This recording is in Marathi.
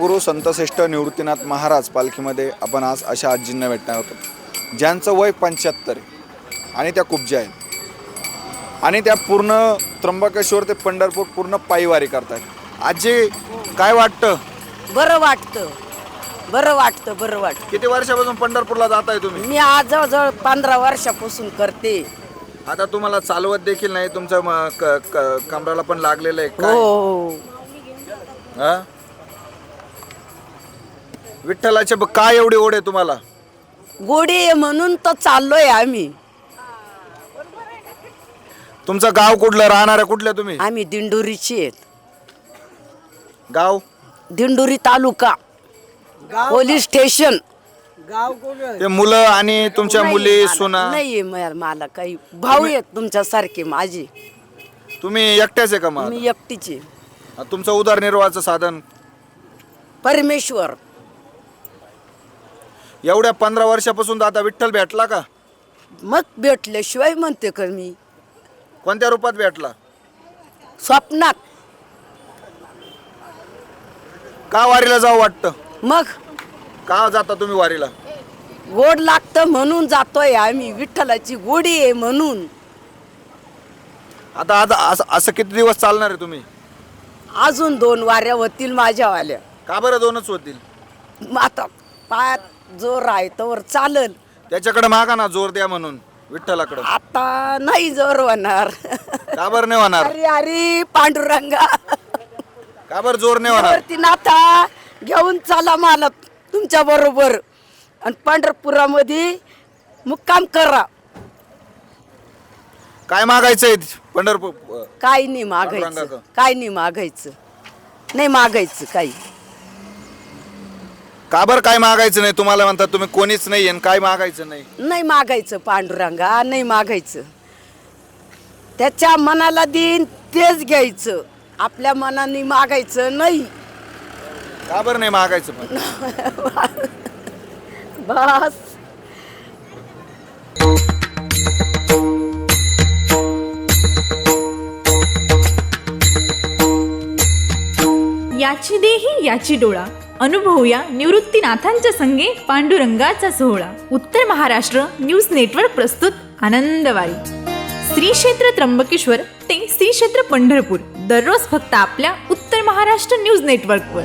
राष्ट्रगुरू संतश्रेष्ठ निवृत्तीनाथ महाराज पालखीमध्ये आपण आज अशा आजींना भेटणार होतो ज्यांचं वय 75 आहे आणि त्या कुब्जा आहेत आणि त्या पूर्ण त्र्यंबकेश्वर ते पंढरपूर पूर्ण पायीवारी करतात. आजी काय वाटतं? बरं वाटतं. बरं वाटतं. किती वर्षापासून पंढरपूरला जाताय तुम्ही? मी आज जवळजवळ 15 वर्षापासून करते. आता तुम्हाला चालवत देखील नाही, तुमच्या कमराला पण लागलेलं आहे काय? हो. हा? विठ्ठलाचे काय एवढी ओढ आहे तुम्हाला? गोडी आहे म्हणून तर चाललोय आम्ही. तुमचं गाव कुठलं, राहणाऱ्या कुठल्या तुम्ही? आम्ही दिंडोरीची आहेत. गाव? दिंडोरी तालुका, पोलीस स्टेशन. ते मुलं आणि तुमच्या मुली सुना? नाही मला काही भाऊ आहेत तुमच्यासारखे माझे. तुम्ही एकट्याच आहे का? मग मी एकटीची. तुमचं उदरनिर्वाहाचं साधन? परमेश्वर. एवढ्या 15 वर्षापासून आता विठ्ठल भेटला का? मग भेटल्याशिवाय म्हणते का मी? कोणत्या रूपात भेटला? स्वप्नात. का वारीला जाऊ वाटतं? मग का जाता तुम्ही वारीला? गोड लागतं म्हणून जातोय आम्ही. विठ्ठलाची गोडी आहे म्हणून. आता आता असं किती दिवस चालणार आहे तुम्ही? अजून 2 वाऱ्या होतील माझ्यावाल्या. का बरं 2च होतील? मग आता पायात जोर आहे तर चालल. त्याच्याकडे मागा ना, जोर द्या म्हणून विठ्ठलाकडे. आता नाही जोर होणार. का बरं नाही होणार? अरे अरे पांडुरंगा, का बरं जोर नाही होणार? वरती नाथा घेऊन चला मला तुमच्या बरोबर आणि पंढरपुरामध्ये मुक्काम करा. काय मागायचंय पंढरपूर? काय नाही मागायचं. काय नाही मागायचं. नाही मागायचं काही. का बरं काय मागायचं नाही? तुम्हाला म्हणतात तुम्ही कोणीच नाही आणि काय मागायचं नाही? नाही मागायचं पांडुरंगा, नाही मागायचं. त्याच्या मनाला देईन तेच घ्यायचं. आपल्या मनाने मागायचं नाही. का बरं नाही मागायचं पण? बस. याची देही याची डोळा, अनुभवूया निवृत्तीनाथांच्या संगे पांडुरंगाचा सोहळा. उत्तर महाराष्ट्र न्यूज नेटवर्क प्रस्तुत आनंदवारी. श्री क्षेत्र त्र्यंबकेश्वर ते श्री क्षेत्र पंढरपूर, दररोज फक्त आपल्या उत्तर महाराष्ट्र न्यूज नेटवर्कवर.